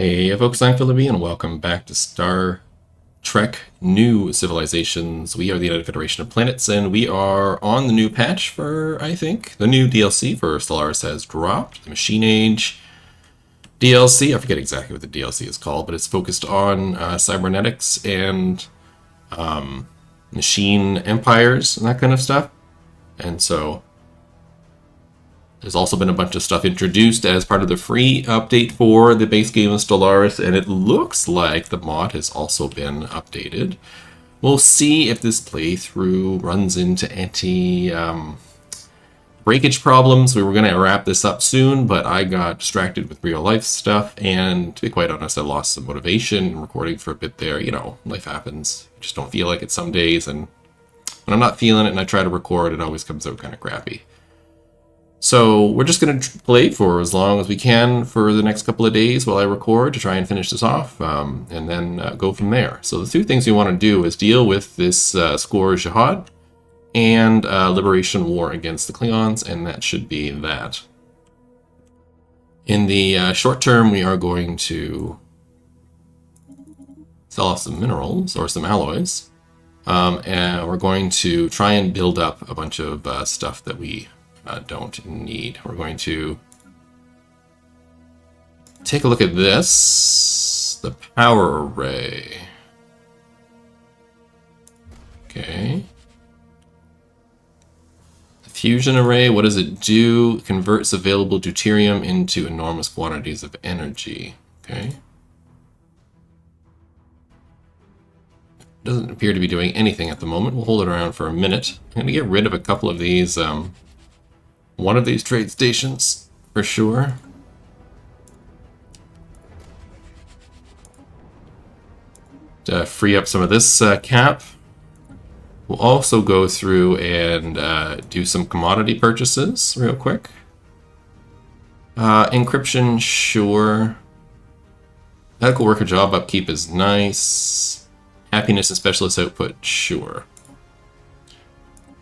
Hey folks, I'm Philippi and welcome back to Star Trek New Civilizations. We are the United Federation of Planets and we are on the new patch for, I think, the new DLC for Stellaris has dropped. The Machine Age DLC, I forget exactly what the DLC is called, but it's focused on cybernetics and machine empires and that kind of stuff. And so there's also been a bunch of stuff introduced as part of the free update for the base game of Stellaris, and it looks like the mod has also been updated. We'll see if this playthrough runs into any breakage problems. We were going to wrap this up soon, but I got distracted with real life stuff, and to be quite honest, I lost some motivation recording for a bit there. You know, life happens. You just don't feel like it some days, and when I'm not feeling it and I try to record, it always comes out kind of crappy. So we're just going to play for as long as we can for the next couple of days while I record to try and finish this off, and then go from there. So the two things we want to do is deal with this Score Jihad and Liberation War against the Klingons, and that should be that. In the short term, we are going to sell off some minerals or some alloys, and we're going to try and build up a bunch of stuff that we don't need. We're going to take a look at this, the power array. Okay. The fusion array, what does it do? It converts available deuterium into enormous quantities of energy. Okay. Doesn't appear to be doing anything at the moment. We'll hold it around for a minute. I'm going to get rid of a couple of these one of these trade stations, for sure. To free up some of this cap. We'll also go through and do some commodity purchases real quick. Encryption, sure. Medical worker job upkeep is nice. Happiness and specialist output, sure.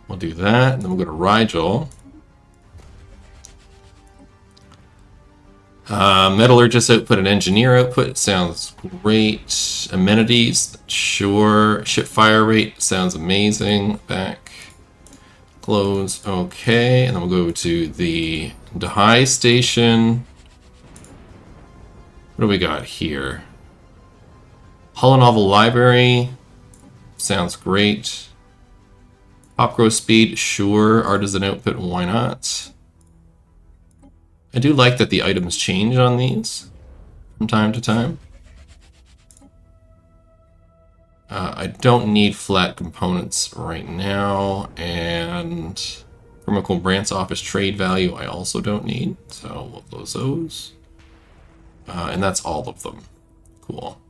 We'll do that, and then we'll go to Rigel. Metallurgist output and engineer output sounds great. Amenities, sure. Ship fire rate sounds amazing. Back. Close, okay. And then we'll go to the Dahai station. What do we got here? Holonovel library sounds great. Pop growth speed, sure. Artisan output, why not? I do like that the items change on these from time to time. I don't need flat components right now, and Permacool Branch Office trade value I also don't need, so we'll close those. And that's all of them. Cool.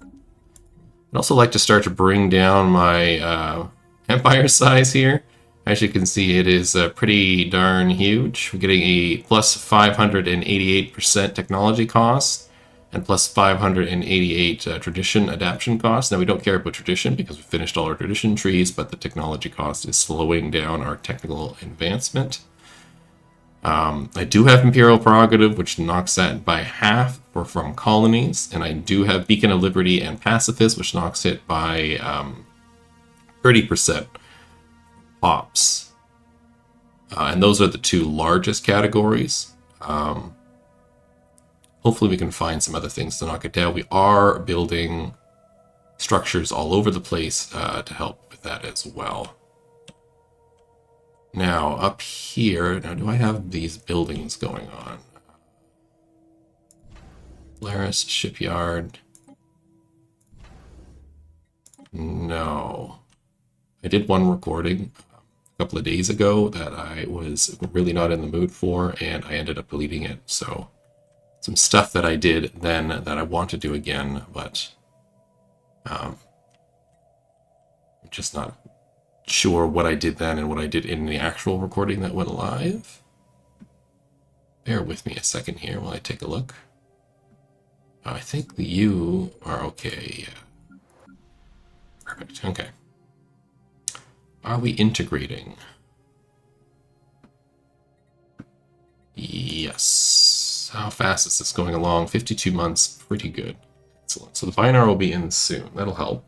I'd also like to start to bring down my empire size here. As you can see, it is pretty darn huge. We're getting a plus 588% technology cost and plus 588 tradition adaptation cost. Now, we don't care about tradition because we finished all our tradition trees, but the technology cost is slowing down our technical advancement. I do have Imperial Prerogative, which knocks that by half for from colonies, and I do have Beacon of Liberty and Pacifist, which knocks it by 30%. Ops. And those are the two largest categories. Hopefully we can find some other things to knock it down. We are building structures all over the place to help with that as well. Now, up here, now do I have these buildings going on? Stallaris Shipyard. No. I did one recording a couple of days ago that I was really not in the mood for, and I ended up deleting it. So some stuff that I did then that I want to do again, but I'm just not sure what I did then and what I did in the actual recording that went live. Bear with me a second here while I take a look. I think you are okay. Yeah. Perfect. Okay. Are we integrating? Yes. How fast is this going along? 52 months. Pretty good. Excellent. So the Binar will be in soon. That'll help.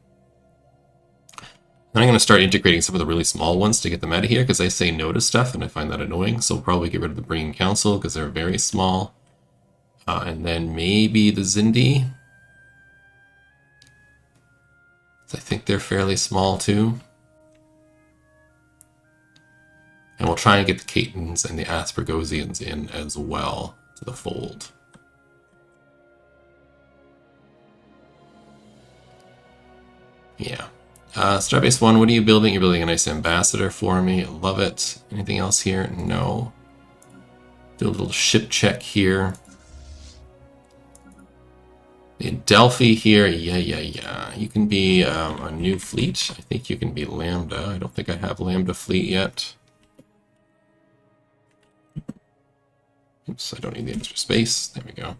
Then I'm going to start integrating some of the really small ones to get them out of here because they say no to stuff and I find that annoying. So we'll probably get rid of the Bringing Council because they're very small. And then maybe the Kzinti. I think they're fairly small too. And we'll try and get the Catons and the Aspergosians in as well to the fold. Yeah. Starbase 1, what are you building? You're building a nice ambassador for me. I love it. Anything else here? No. Do a little ship check here. The Delphi here, yeah. You can be a new fleet. I think you can be Lambda. I don't think I have Lambda fleet yet. Oops, I don't need the extra space. There we go.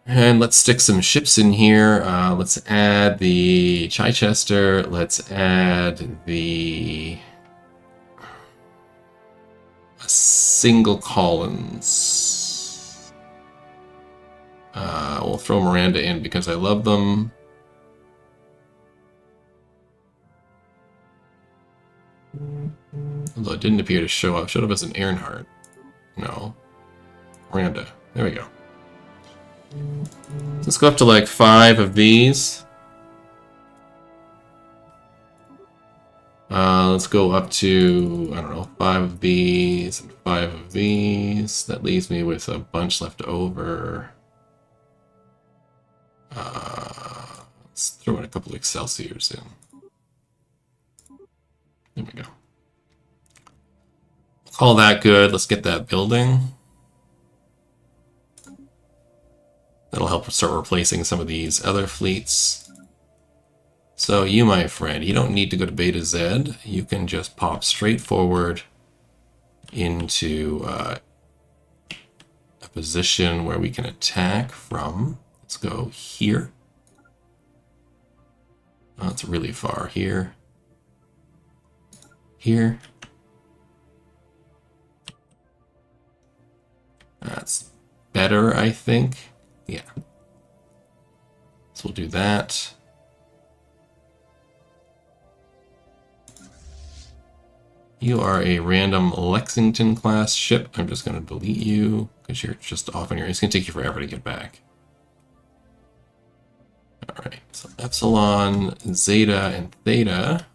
And let's stick some ships in here. Let's add the Chichester. Let's add the single Collins. We'll throw Miranda in because I love them. Although it didn't appear to show up. Showed up as an Earnhardt. No. Miranda. There we go. Let's go up to like 5 of these. Let's go up to, I don't know, 5 of these and 5 of these. That leaves me with a bunch left over. Let's throw in a couple of Excelsiors in. There we go. Call that good. Let's get that building. That'll help start replacing some of these other fleets. So you, my friend, you don't need to go to Beta Z. You can just pop straight forward into a position where we can attack from. Let's go here. Oh, it's really far. Here. Here. That's better, I think. Yeah. So we'll do that. You are a random Lexington class ship. I'm just going to delete you because you're just off on your... It's going to take you forever to get back. Alright, so Epsilon, Zeta, and Theta.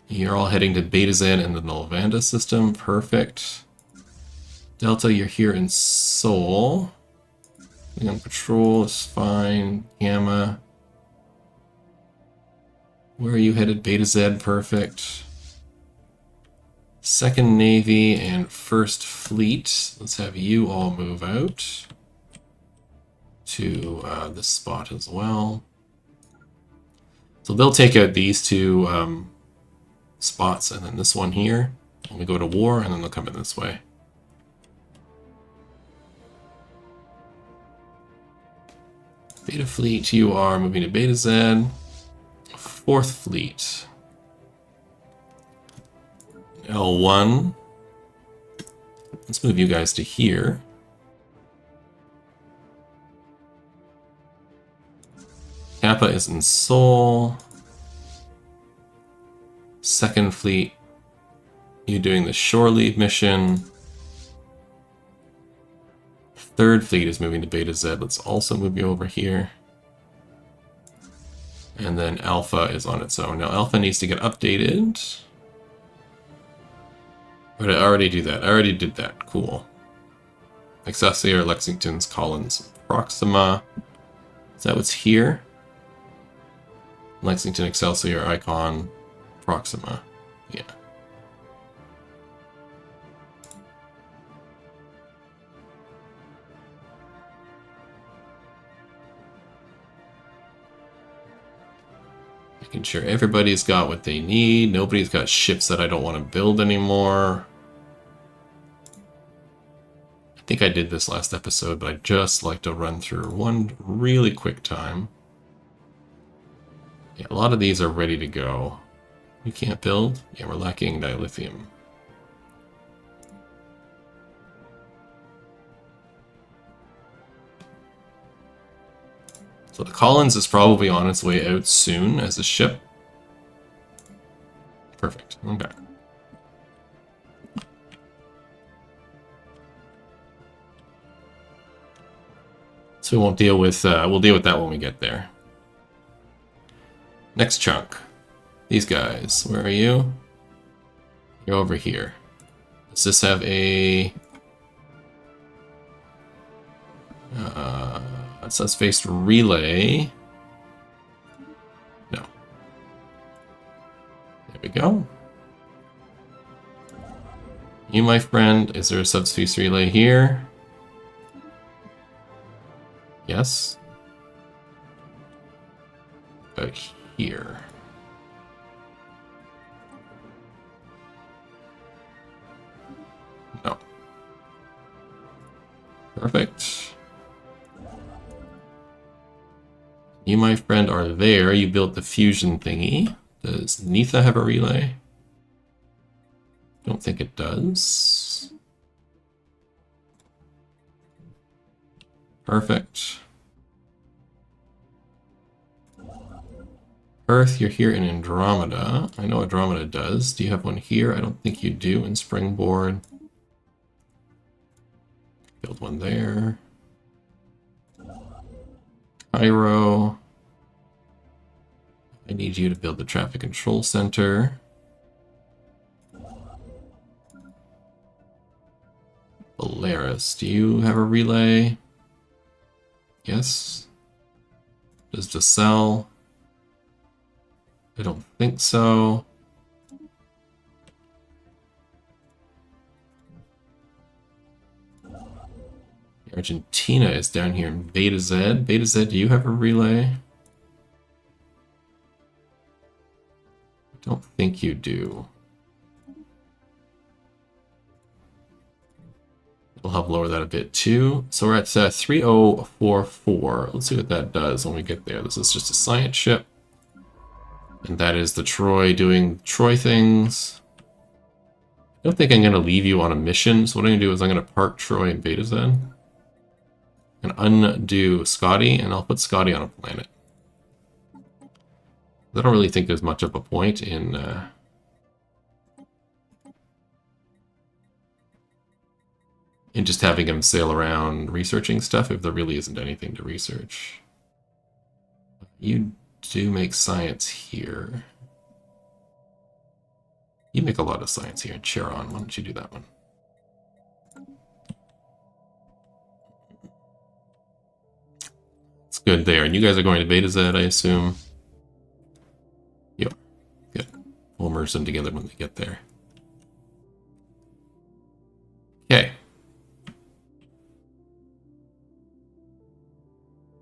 You're all heading to Beta Z in the Nolvanda system. Perfect. Delta, you're here in Sol. Being on patrol is fine. Gamma. Where are you headed? Beta Z, perfect. Second Navy and First Fleet. Let's have you all move out to this spot as well. So they'll take out these two spots and then this one here. And we go to war and then they'll come in this way. Beta Fleet, you are moving to Beta Z. Fourth Fleet. L1. Let's move you guys to here. Kappa is in Seoul. Second Fleet, you doing the shore leave mission. Third Fleet is moving to Beta Z. Let's also move you over here. And then Alpha is on its own. Now Alpha needs to get updated. Or did I already do that? I already did that. Cool. Excelsior, Lexington's, Collins, Proxima. Is that what's here? Lexington, Excelsior, Icon, Proxima. Yeah. Making sure everybody's got what they need. Nobody's got ships that I don't want to build anymore. I think I did this last episode, but I'd just like to run through one really quick time. Yeah, a lot of these are ready to go. You can't build? Yeah, we're lacking dilithium. So the Collins is probably on its way out soon as a ship. Perfect. Okay. So we won't deal with we'll deal with that when we get there. Next chunk. These guys. Where are you? You're over here. Does this have a it says faced relay? No. There we go. You, my friend, is there a subspace relay here? Yes. About here. No. Perfect. You, my friend, are there. You built the fusion thingy. Does Nitha have a relay? Don't think it does. Perfect. Earth, you're here in Andromeda. I know Andromeda does. Do you have one here? I don't think you do in Springboard. Build one there. Cairo. I need you to build the traffic control center. Stellaris, do you have a relay? Yes. Does Decel? I don't think so. Argentina is down here in Beta Z. Beta Z, do you have a relay? I don't think you do. We'll help lower that a bit too. So we're at 3044. Let's see what that does when we get there. This is just a science ship. And that is the Troy doing Troy things. I don't think I'm going to leave you on a mission. So what I'm going to do is I'm going to park Troy in Beta Z. And undo Scotty, and I'll put Scotty on a planet. I don't really think there's much of a point in just having him sail around researching stuff if there really isn't anything to research. You do make science here. You make a lot of science here. Charon, why don't you do that one? It's good there. And you guys are going to Beta Z, I assume. Yep. Good. We'll merge them together when they get there. Okay.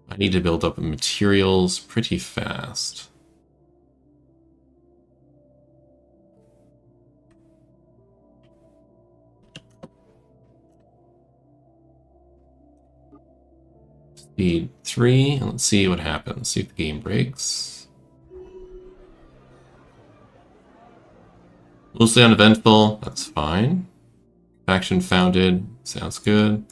I need to build up materials pretty fast. Speed 3, and let's see what happens. See if the game breaks. Mostly uneventful, that's fine. Faction founded, sounds good.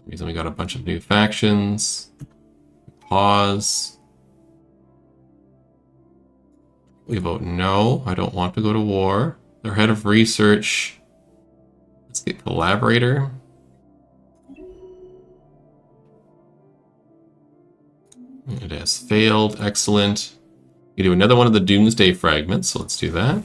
Reason we got a bunch of new factions. Pause. We vote no. I don't want to go to war. Their head of research. Let's get collaborator. It has failed. Excellent. We do another one of the Doomsday fragments, so let's do that.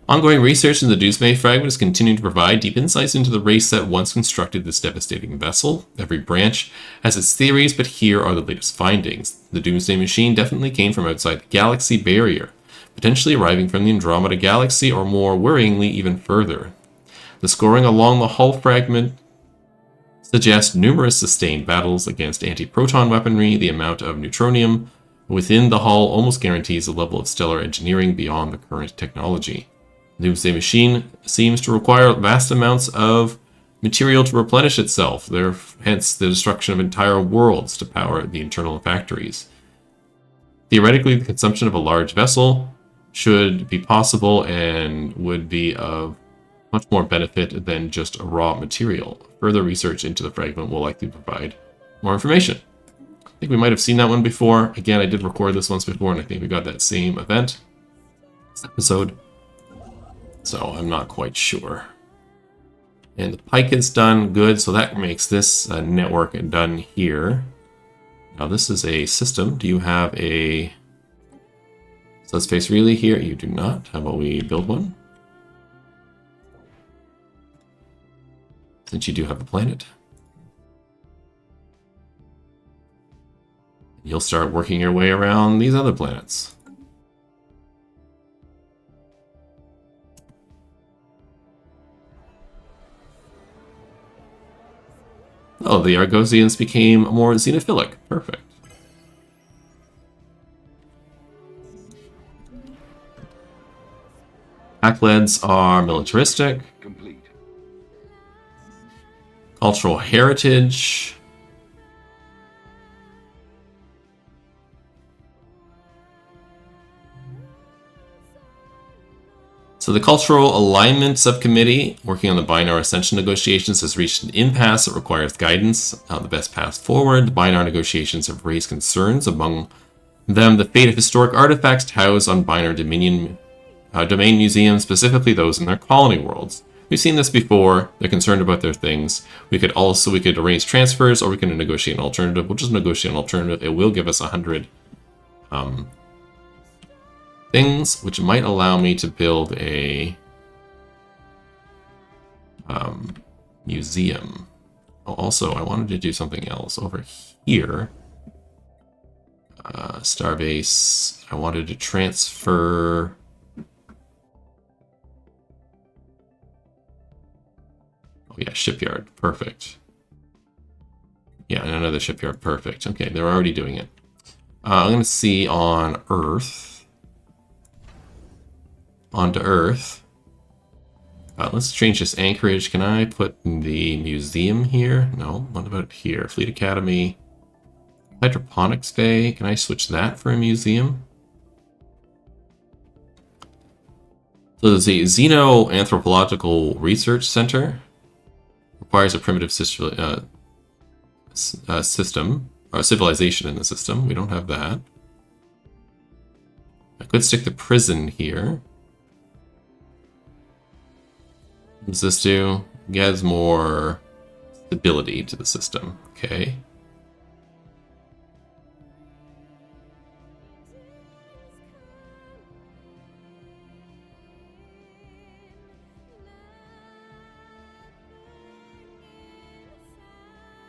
Ongoing research in the Doomsday fragment is continuing to provide deep insights into the race that once constructed this devastating vessel. Every branch has its theories, but here are the latest findings. The Doomsday machine definitely came from outside the galaxy barrier, potentially arriving from the Andromeda galaxy, or more worryingly, even further. The scoring along the hull fragment suggests numerous sustained battles against anti-proton weaponry. The amount of neutronium within the hull almost guarantees a level of stellar engineering beyond the current technology. The Doomsday machine seems to require vast amounts of material to replenish itself, hence the destruction of entire worlds to power the internal factories. Theoretically, the consumption of a large vessel should be possible and would be of much more benefit than just a raw material. Further research into the fragment will likely provide more information. I think we might have seen that one before. Again, I did record this once before, and I think we got that same event episode. So I'm not quite sure. And the pike is done. Good. So that makes this network done here. Now this is a system. Do you have a subspace relay here? You do not. How about we build one? Since you do have a planet. You'll start working your way around these other planets. Oh, the Argosians became more xenophilic. Perfect. Ackleds are militaristic. Complete. Cultural heritage. So the Cultural Alignment Subcommittee, working on the Binar Ascension negotiations, has reached an impasse that requires guidance on the best path forward. The Binar negotiations have raised concerns, among them the fate of historic artifacts housed on Binar domain museums, specifically those in their colony worlds. We've seen this before. They're concerned about their things. We could arrange transfers, or we can negotiate an alternative. We'll just negotiate an alternative. It will give us 100 things, which might allow me to build a museum. Oh, also, I wanted to do something else over here. Starbase. I wanted to transfer. Oh yeah, shipyard. Perfect. Yeah, and another shipyard. Perfect. Okay, they're already doing it. I'm going to see on Earth. Onto Earth. Let's change this anchorage. Can I put the museum here? No. What about here? Fleet Academy. Hydroponics Bay. Can I switch that for a museum? So there's a Xenoanthropological Research Center. Requires a primitive system or civilization in the system. We don't have that. I could stick the prison here. What does this do? It adds more stability to the system. Okay.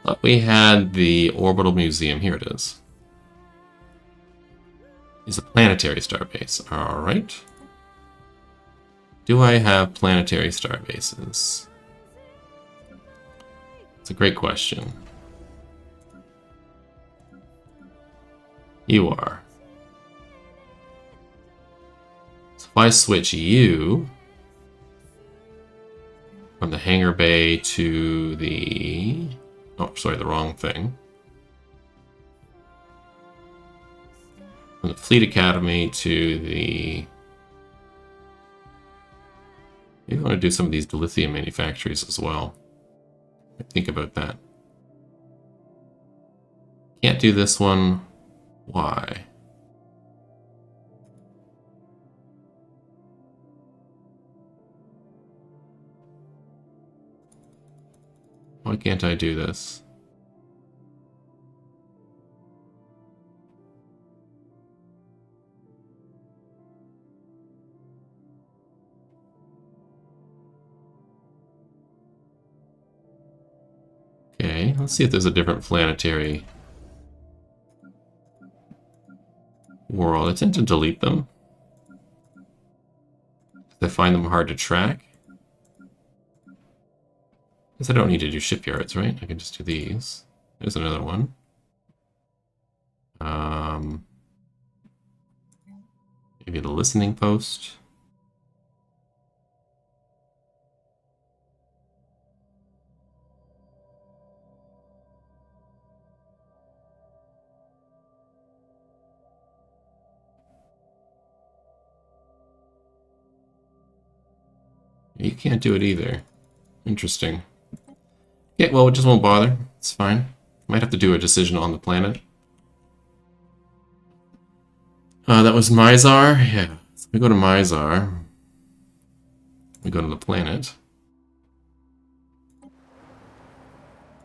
Thought we had the orbital museum. Here it is. It's a planetary starbase. All right. Do I have planetary starbases? It's a great question. You are. So if I switch you from the hangar bay to the... Oh, sorry, the wrong thing. From the Fleet Academy to the... Maybe I want to do some of these dilithium manufactories as well. Think about that. Can't do this one. Why? Why can't I do this? Okay, let's see if there's a different planetary world. I tend to delete them. I find them hard to track. Guess I don't need to do shipyards, right? I can just do these. There's another one. Maybe the listening post. You can't do it either. Interesting. Yeah, well, we just won't bother. It's fine. Might have to do a decision on the planet. That was Mizar? Yeah. So we go to Mizar. We go to the planet.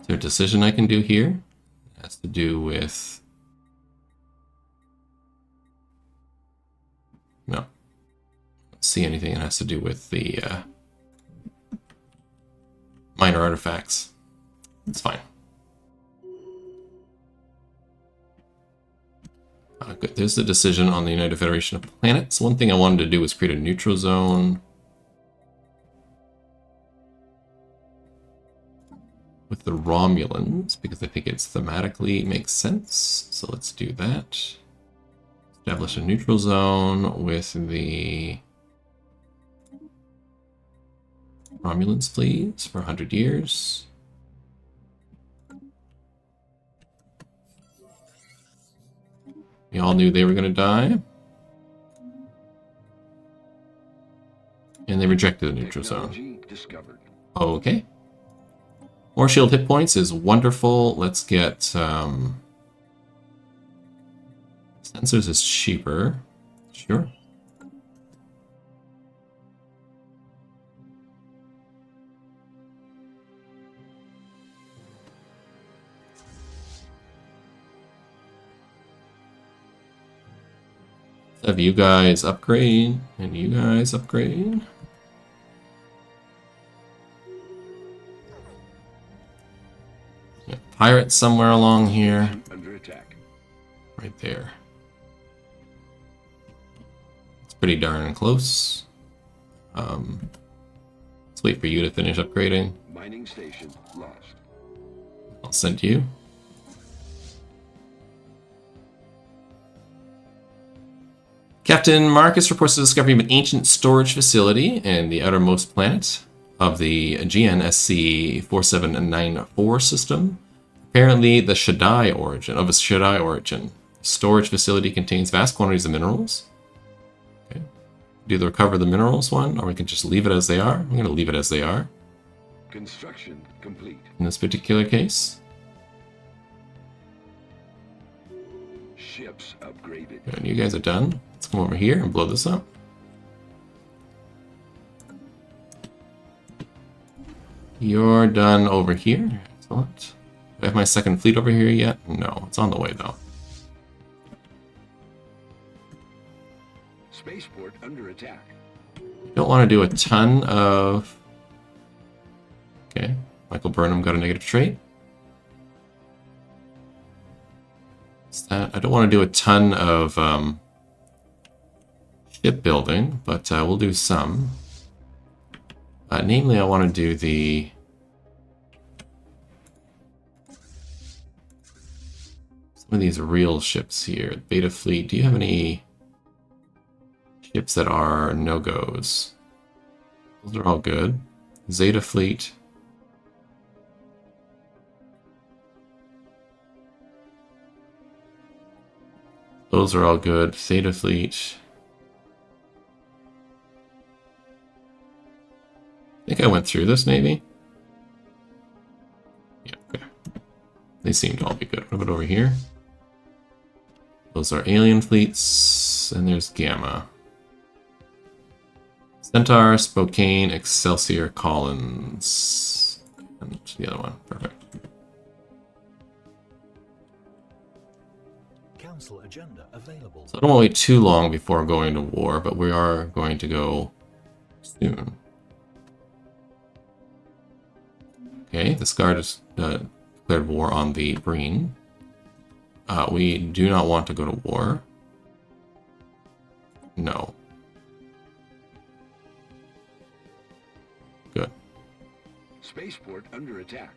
Is there a decision I can do here? It has to do with... No. Don't see anything that has to do with the minor artifacts. It's fine. Good. There's the decision on the United Federation of Planets. One thing I wanted to do was create a neutral zone with the Romulans, because I think it thematically makes sense. So let's do that. Establish a neutral zone with the Romulans, please, for 100 years. We all knew they were going to die. And they rejected the neutral zone. Okay. More shield hit points is wonderful. Let's get... sensors is cheaper. Sure. Have you guys upgrade, and you guys upgrade. Yeah, pirates somewhere along here. Under attack. Right there. It's pretty darn close. Let's wait for you to finish upgrading. Mining station lost. I'll send you. Captain Marcus reports the discovery of an ancient storage facility in the outermost planet of the GNSC 4794 system. Apparently the Shaddai origin. Storage facility contains vast quantities of minerals. Okay. Do either recover the minerals one, or we can just leave it as they are. I'm going to leave it as they are. Construction complete. In this particular case. Ships upgraded. Good, and you guys are done. Let's come over here and blow this up. You're done over here. Excellent. Do I have my second fleet over here yet? No, it's on the way though. Spaceport under attack. Don't want to do a ton of... Okay, Michael Burnham got a negative trait. What's that? I don't want to do a ton of shipbuilding, but we'll do some. Namely, I want to do the... Some of these real ships here. Beta Fleet, do you have any ships that are no-goes? Those are all good. Zeta Fleet. Those are all good. Theta Fleet. I think I went through this, maybe? Yeah, okay. They seem to all be good. What about over here? Those are alien fleets, and there's Gamma. Centaur, Spokane, Excelsior, Collins, and the other one. Perfect. Council agenda available. So I don't want to wait too long before going to war, but we are going to go soon. Okay, this guard has declared war on the Breen. We do not want to go to war. No. Good. Spaceport under attack.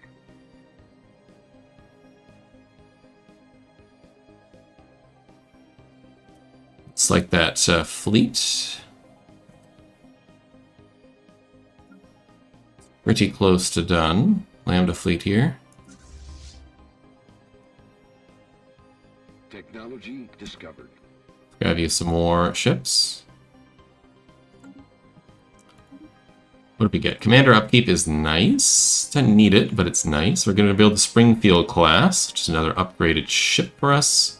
It's like that fleet. Pretty close to done. Lambda fleet here. Technology discovered. Grab you some more ships. What What did we get? Commander upkeep is nice. Don't need it, but it's nice. We're going to build the Springfield class, which is another upgraded ship for us.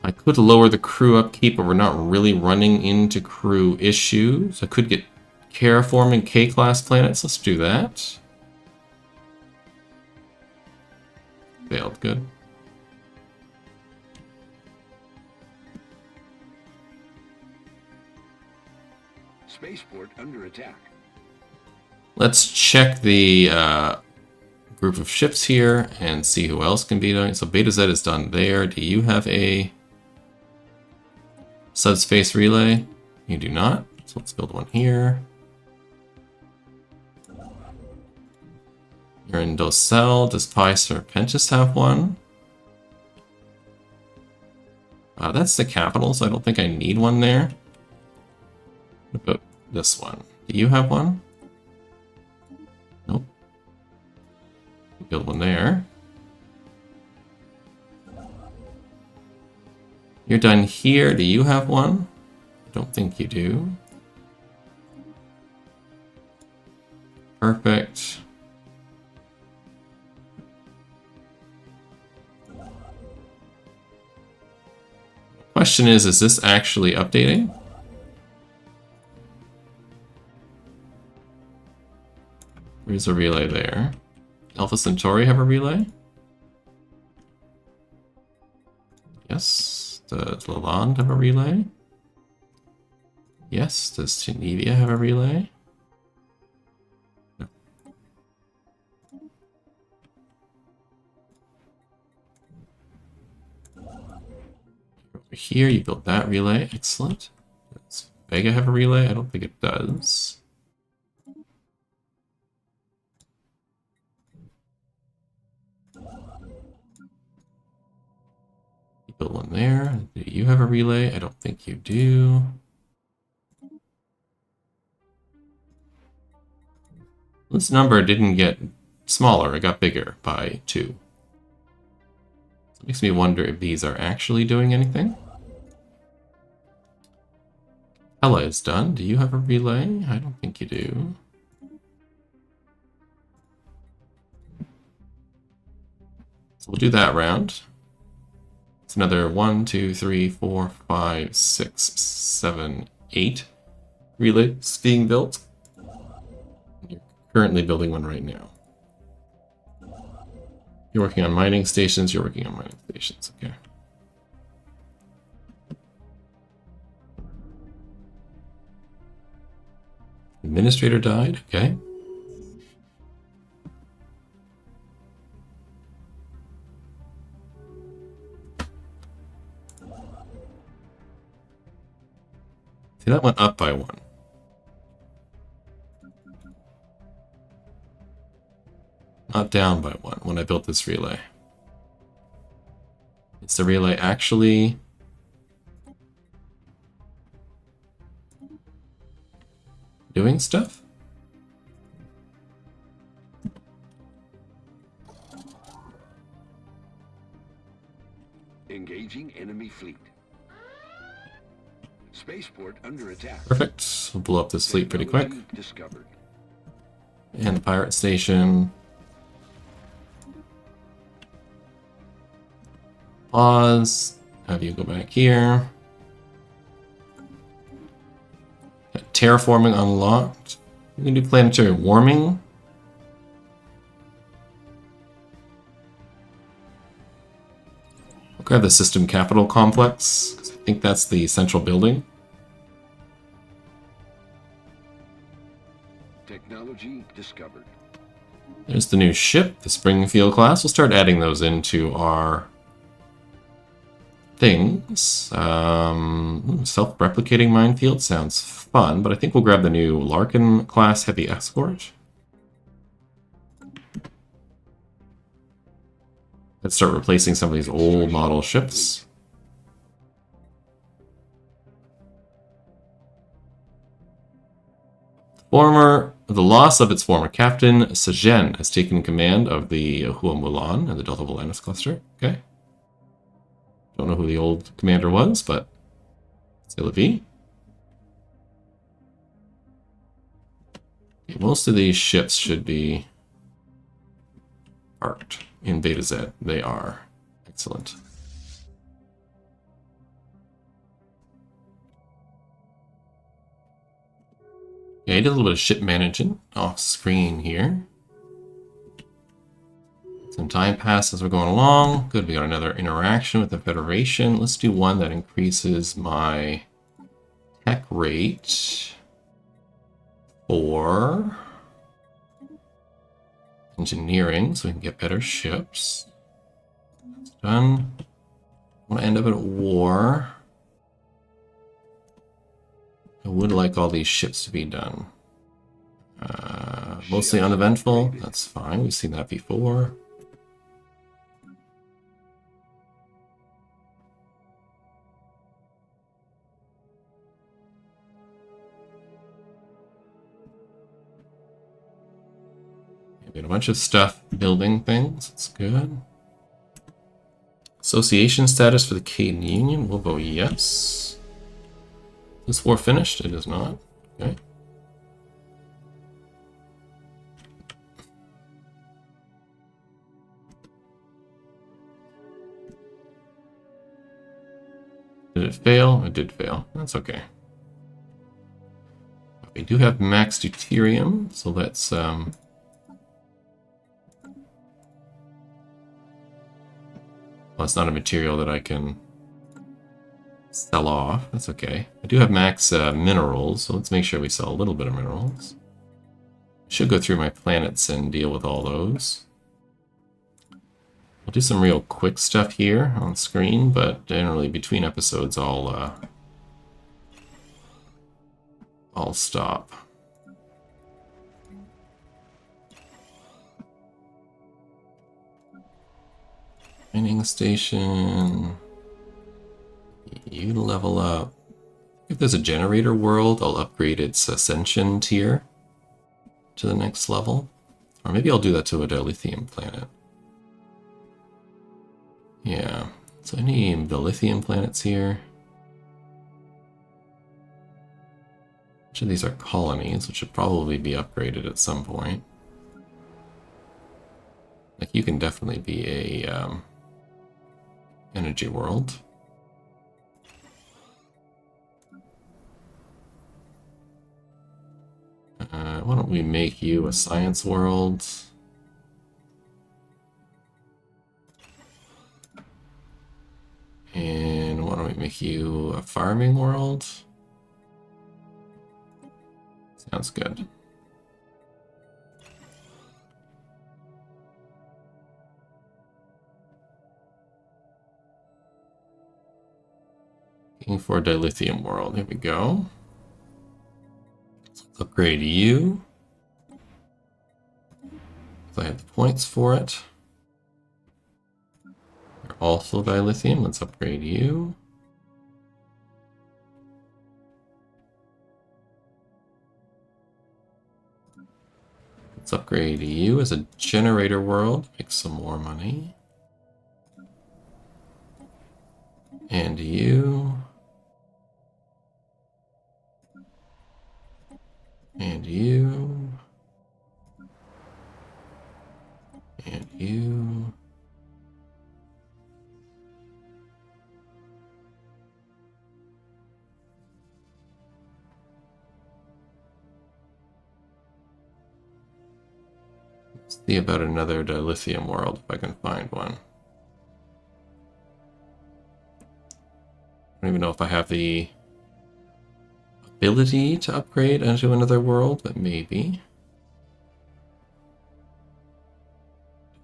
I could lower the crew upkeep, but we're not really running into crew issues. I could get Terraforming K-class planets. Let's do that. Failed. Good. Spaceport under attack. Let's check the group of ships here and see who else can be doing. So Beta Z is done there. Do you have a subspace relay? You do not. So let's build one here. You're in Docel. Does Pi Serpentis have one? That's the capital, so I don't think I need one there. What about this one? Do you have one? Nope. Build one there. You're done here. Do you have one? I don't think you do. Perfect. Question is this actually updating? Where's a relay there? Alpha Centauri have a relay? Yes. Does Lalande have a relay? Yes. Does Genevia have a relay? No. Over here, you built that relay. Excellent. Does Vega have a relay? I don't think it does. Build one there. Do you have a relay? I don't think you do. This number didn't get smaller, it got bigger by 2. It makes me wonder if these are actually doing anything. Ella is done. Do you have a relay? I don't think you do. So we'll do that round. It's another 1, 2, 3, 4, 5, 6, 7, 8 relays being built. You're currently building one right now. You're working on mining stations, you're working on mining stations, okay. Administrator died, okay. See, that went up by 1. Not down by 1 when I built this relay. Is the relay actually doing stuff? Engaging enemy fleet. Spaceport under attack. Perfect. We'll blow up this fleet pretty quick. Technology discovered. And the pirate station. Pause. Have you go back here. Terraforming unlocked. You can do planetary warming. I'll grab the system capital complex, because I think that's the central building. Technology discovered. There's the new ship, the Springfield class. We'll start adding those into our things. Self-replicating minefield sounds fun, but I think we'll grab the new Larkin class heavy escort. Let's start replacing some of these old model ships. The loss of its former captain, Sajen, has taken command of the Hua Mulan and the Delta Volantis cluster. Okay. Don't know who the old commander was, but c'est la vie. Most of these ships should be parked in Beta Z. They are. Excellent. Okay, I did a little bit of ship managing off screen here. Some time passes as we're going along. Good, we got another interaction with the Federation. Let's do one that increases my tech rate for engineering so we can get better ships. That's done. I want to end up at war. I would like all these ships to be done. Mostly uneventful. That's fine. We've seen that before. We got a bunch of stuff building things. That's good. Association status for the Caden Union. We'll vote yes. Is this war finished? It is not. Okay. Did it fail? It did fail. That's okay. We do have max deuterium, so let's well, it's not a material that I can sell off. That's okay. I do have max minerals, so let's make sure we sell a little bit of minerals. Should go through my planets and deal with all those. We'll do some real quick stuff here on screen, but generally between episodes I'll stop. Mining station. You level up. If there's a generator world, I'll upgrade its ascension tier to the next level. Or maybe I'll do that to a dilithium planet. Yeah, so any dilithium planets here. Each of these are colonies, which should probably be upgraded at some point. Like, you can definitely be a energy world. Why don't we make you a science world? And why don't we make you a farming world? Sounds good. Looking for a dilithium world. Here we go. Let's upgrade you. I have the points for it. You're also dilithium. Let's upgrade you. Let's upgrade you as a generator world. Make some more money. And you. And you. And you. Let's see about another dilithium world if I can find one. I don't even know if I have the ability to upgrade into another world, but maybe.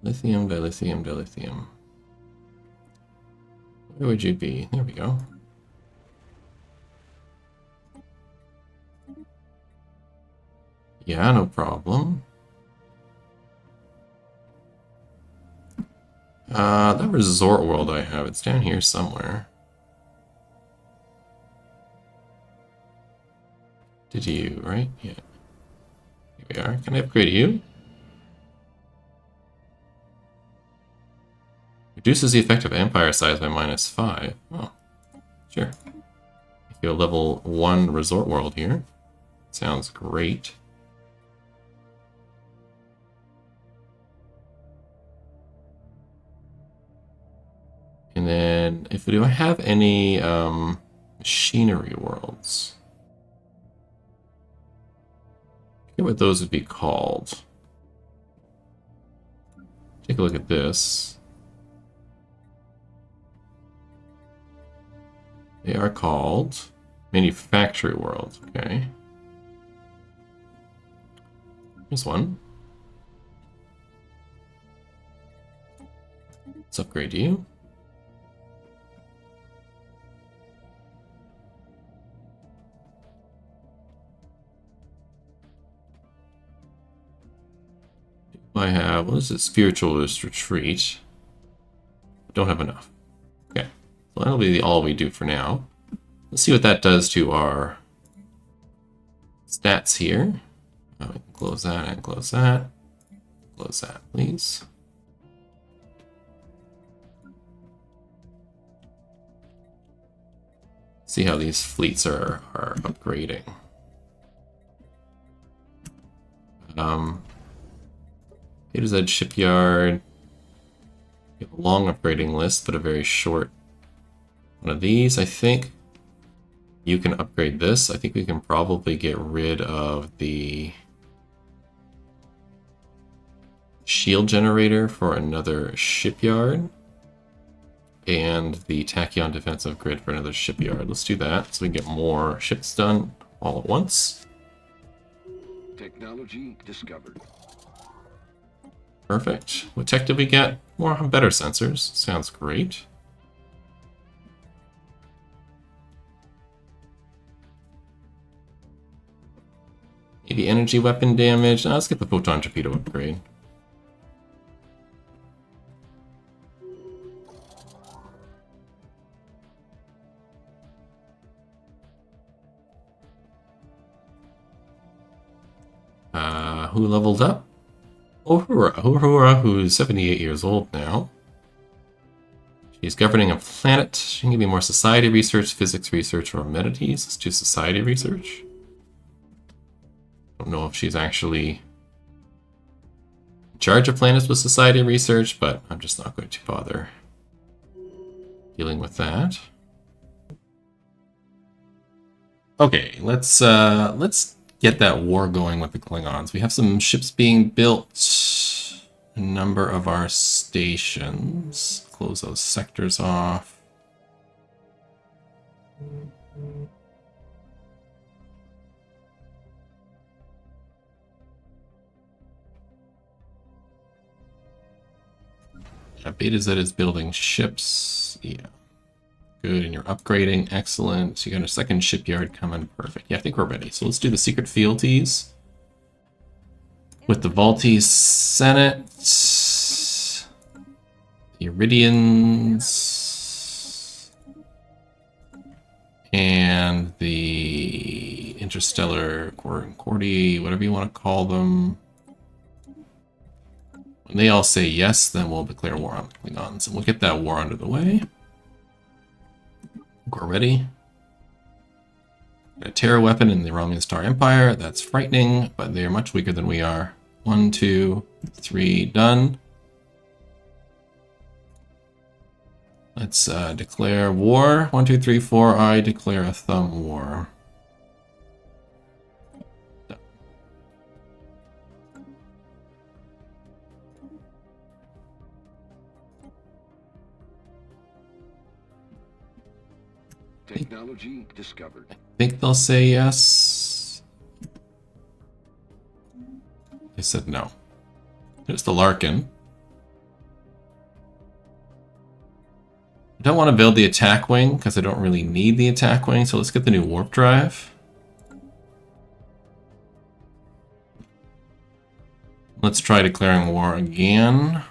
Lithium, dilithium, dilithium. Where would you be? There we go. Yeah, no problem. That resort world I have, it's down here somewhere. Did you, right? Yeah. Here we are. Can I upgrade you? Reduces the effective empire size by -5. Oh, sure. If you have a level 1 resort world here. Sounds great. And then, do I have any machinery worlds? I forget what those would be called. Take a look at this. They are called manufacturing worlds. Okay. Here's one. Let's upgrade you. I have, what is it? Spiritualist Retreat. Don't have enough. Okay. So that'll be all we do for now. Let's see what that does to our stats here. We can close that and close that. Close that, please. See how these fleets are upgrading. A to Z shipyard. We have a long upgrading list, but a very short one of these. I think you can upgrade this. I think we can probably get rid of the shield generator for another shipyard. And the tachyon defensive grid for another shipyard. Let's do that so we can get more ships done all at once. Technology discovered. Perfect. What tech did we get? More better sensors. Sounds great. Maybe energy weapon damage. Let's get the photon torpedo upgrade. Who leveled up? Uhura, who's 78 years old now. She's governing a planet. She can be more society research, physics research, or amenities. Let's do society research. Don't know if she's actually in charge of planets with society research, but I'm just not going to bother dealing with that. Okay, let's get that war going with the Klingons. We have some ships being built. A number of our stations. Close those sectors off. Yeah, Beta Z is building ships. Yeah. Good, and you're upgrading. Excellent. So you got a second shipyard coming. Perfect. Yeah, I think we're ready. So let's do the secret fealties with the Valtes Senate, the Iridians, and the Interstellar Cordy, whatever you want to call them. When they all say yes, then we'll declare war on the Klingons, and we'll get that war under the way. We're ready. Got a terror weapon in the Romulan Star Empire. That's frightening, but they're much weaker than we are. 1, 2, 3, done. Let's declare war. 1, 2, 3, 4. I declare a thumb war. Done. Technology discovered. I think they'll say yes. They said no. There's the Larkin. I don't want to build the attack wing because I don't really need the attack wing, so let's get the new warp drive. Let's try declaring war again.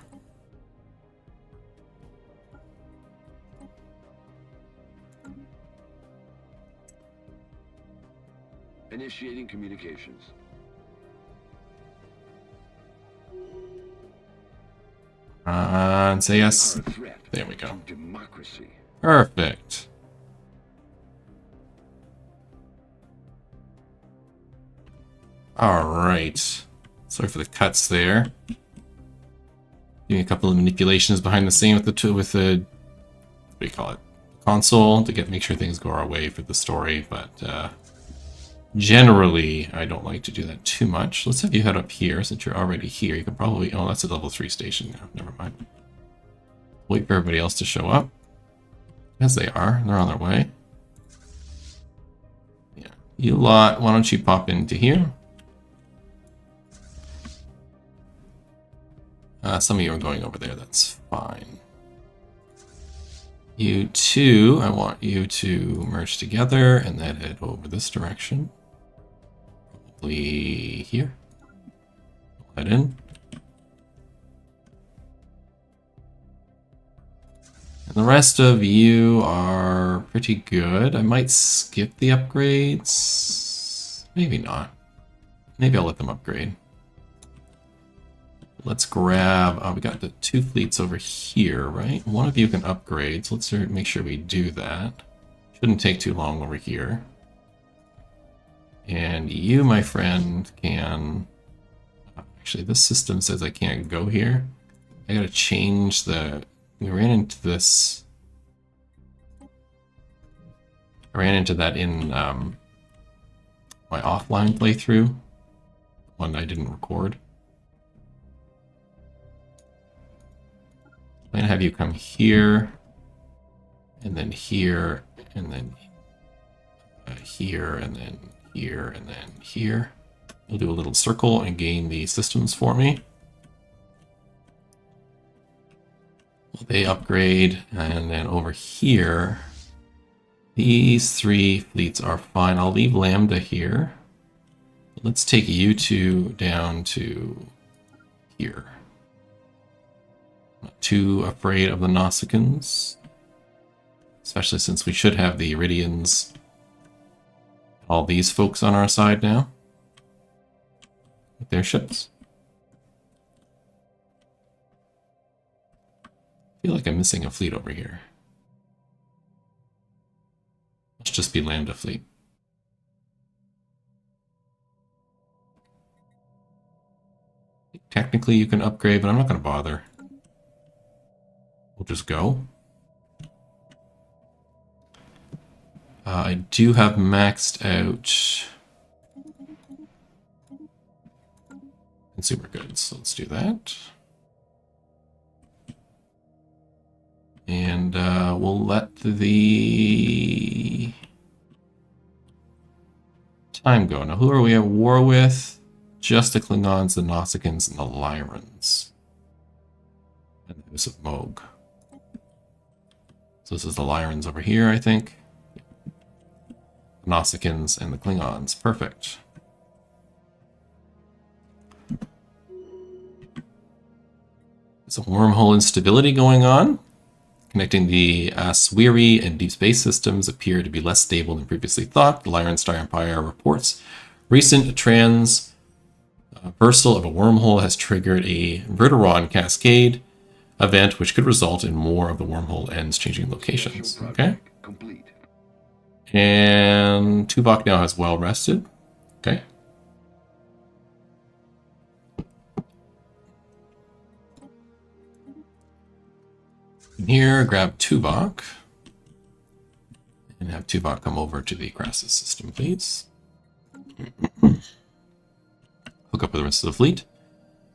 Initiating communications. And say yes. Are a threat There we go. to democracy. Perfect. All right. Sorry for the cuts there. Doing a couple of manipulations behind the scene with the do you call it, console to make sure things go our way for the story, but generally I don't like to do that too much. Let's have you head up here since you're already here. You can probably, oh, that's a level 3 station now. Never mind. Wait for everybody else to show up. As they are, they're on their way. Yeah, you lot, why don't you pop into here? Some of you are going over there, that's fine. You two, I want you to merge together and then head over this direction. Probably here. Head in. And the rest of you are pretty good. I might skip the upgrades. Maybe not. Maybe I'll let them upgrade. Let's grab, we got the 2 fleets over here, right? One of you can upgrade, so let's make sure we do that. Shouldn't take too long over here. And you, my friend, can... Actually, this system says I can't go here. I gotta change the... We ran into this... I ran into that in my offline playthrough. One I didn't record. I'm gonna have you come here, and then here, and then here, and then here, and then here. You'll do a little circle and gain the systems for me. They upgrade, and then over here, these 3 fleets are fine. I'll leave Lambda here. Let's take you two down to here. Not too afraid of the Nausicaans, especially since we should have the Iridians, all these folks on our side now, with their ships. I feel like I'm missing a fleet over here. Let's just be Lambda fleet. Technically you can upgrade, but I'm not going to bother. We'll just go. I do have maxed out consumer goods, so let's do that. And we'll let the time go. Now, who are we at war with? Just the Klingons, the Nausicaans, and the Lyrans. And the House of Moog. So this is the Lyrans over here, I think. The Nausicaans and the Klingons. Perfect. There's a wormhole instability going on. Connecting the Aswiri and Deep Space systems appear to be less stable than previously thought. The Lyran Star Empire reports recent transversal of a wormhole has triggered a Verteron cascade event, which could result in more of the wormhole ends changing locations. Okay. Complete. And Tuvok now has well rested. Okay. Here, grab Tuvok. And have Tuvok come over to the Crassus system, please. Hook up with the rest of the fleet.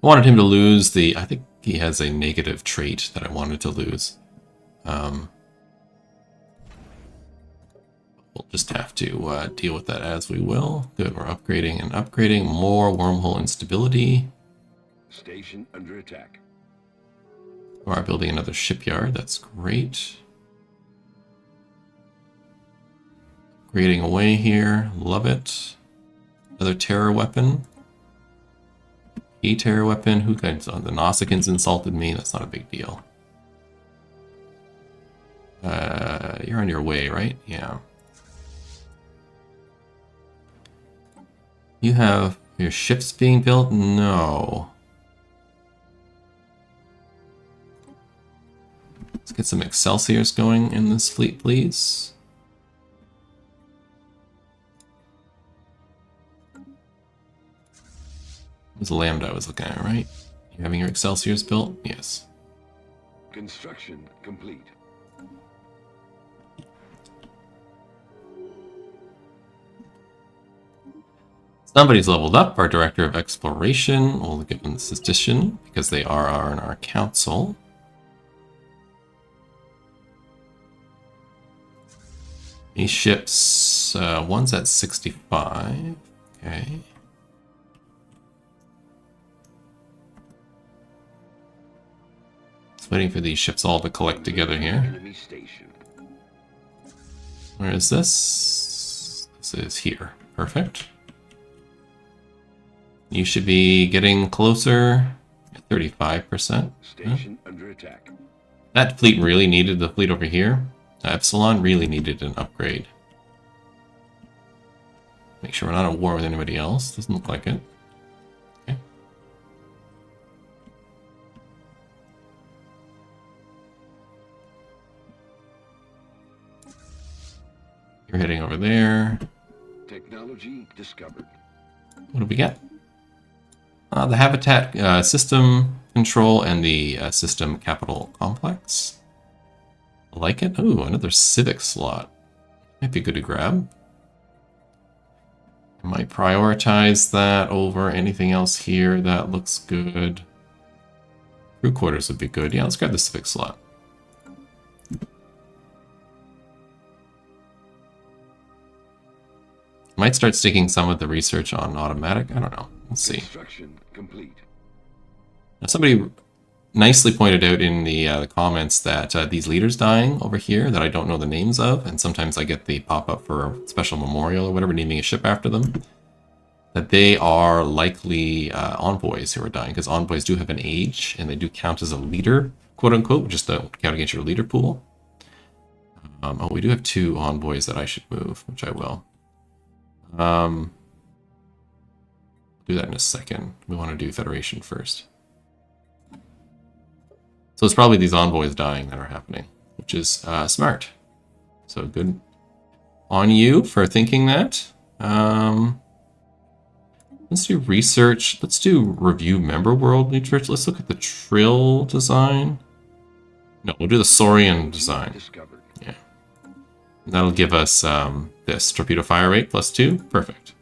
I wanted him to lose the... I think he has a negative trait that I wanted to lose. We'll just have to deal with that as we will. Good, we're upgrading and upgrading. More wormhole instability. Station under attack. We are building another shipyard. That's great. Grading away here. Love it. Another terror weapon. A terror weapon. Who guys? Oh, the Nausicaans insulted me. That's not a big deal. You're on your way, right? Yeah. You have your ships being built? No. Let's get some Excelsiors going in this fleet, please. It was a Lambda I was looking at, right? You having your Excelsiors built? Yes. Construction complete. Somebody's leveled up. Our Director of Exploration. We'll give them this addition because they are in our council. These ships, one's at 65. Okay. Just waiting for these ships all to collect together here. Enemy station. Where is this? This is here. Perfect. You should be getting closer at 35%. Station under attack. That fleet really needed the fleet over here. Epsilon really needed an upgrade. Make sure we're not at war with anybody else. Doesn't look like it. Okay. You're heading over there. Technology discovered. What do we get? The Habitat System Control and the System Capital Complex. I like it. Ooh, another civic slot. Might be good to grab. I might prioritize that over anything else here. That looks good. Crew quarters would be good. Yeah, let's grab the civic slot. Might start sticking some of the research on automatic. I don't know. We'll see. Construction complete. Now, somebody nicely pointed out in the comments that these leaders dying over here that I don't know the names of, and sometimes I get the pop-up for a special memorial or whatever, naming a ship after them, that they are likely envoys who are dying, because envoys do have an age, and they do count as a leader, quote-unquote, just don't count against your leader pool. Oh, we do have 2 envoys that I should move, which I will. Do that in a second. We want to do Federation first. So it's probably these envoys dying that are happening, which is smart. So good on you for thinking that. Let's do research. Let's do review member world research. Let's look at the Trill design. No, we'll do the Saurian design. Discovered. Yeah. And that'll give us this torpedo fire rate +2. Perfect.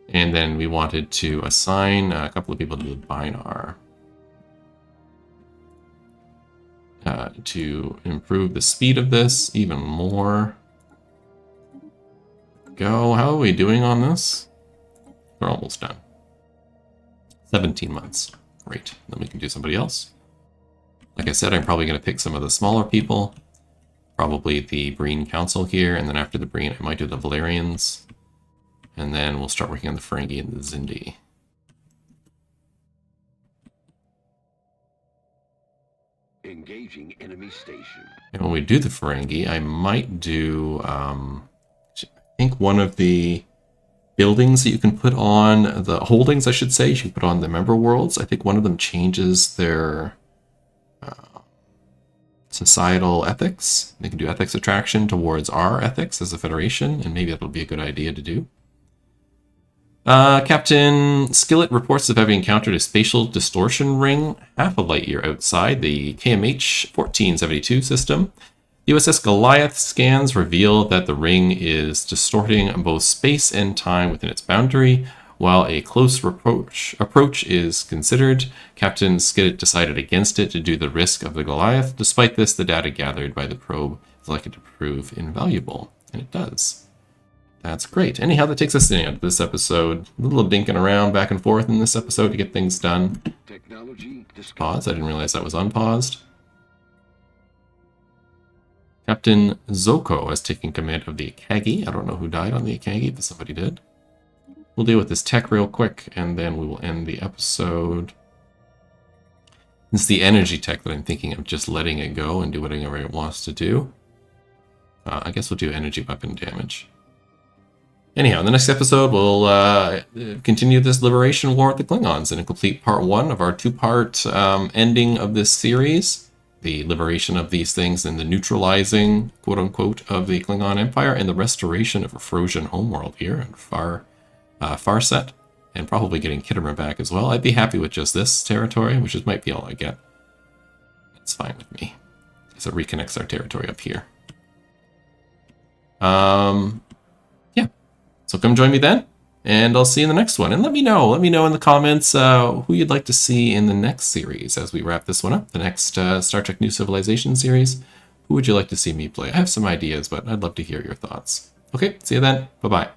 And then we wanted to assign a couple of people to the Binar to improve the speed of this even more. Go. How are we doing on this? We're almost done. 17 months. Great. Then we can do somebody else. Like I said, I'm probably going to pick some of the smaller people. Probably the Breen Council here, and then after the Breen, I might do the Valerians. And then we'll start working on the Ferengi and the Kzinti. Engaging enemy station. And when we do the Ferengi, I might do, I think one of the buildings that you can put on, the holdings, I should say, you can put on the member worlds. I think one of them changes their societal ethics. They can do ethics attraction towards our ethics as a Federation, and maybe that'll be a good idea to do. Captain Skillet reports of having encountered a spatial distortion ring half a light year outside the KMH 1472 system. USS Goliath scans reveal that the ring is distorting both space and time within its boundary. While a close approach is considered, Captain Skillet decided against it due to the risk of the Goliath. Despite this, the data gathered by the probe is likely to prove invaluable, and it does. That's great. Anyhow, that takes us to the end of this episode. A little dinking around back and forth in this episode to get things done. Technology discovered. Pause. I didn't realize that was unpaused. Captain Zoko is taking command of the Akagi. I don't know who died on the Akagi, but somebody did. We'll deal with this tech real quick, and then we will end the episode. It's the energy tech that I'm thinking of just letting it go and do whatever it wants to do. I guess we'll do energy weapon damage. Anyhow, in the next episode, we'll continue this Liberation War with the Klingons and complete part 1 of our 2-part ending of this series. The liberation of these things and the neutralizing, quote-unquote, of the Klingon Empire and the restoration of a frozen homeworld here in Farset, and probably getting Kittimer back as well. I'd be happy with just this territory, which might be all I get. That's fine with me, because it reconnects our territory up here. Yeah. So come join me then, And I'll see you in the next one. And let me know in the comments who you'd like to see in the next series as we wrap this one up, the next Star Trek New Civilization series. Who would you like to see me play? I have some ideas, but I'd love to hear your thoughts. Okay, see you then. Bye-bye.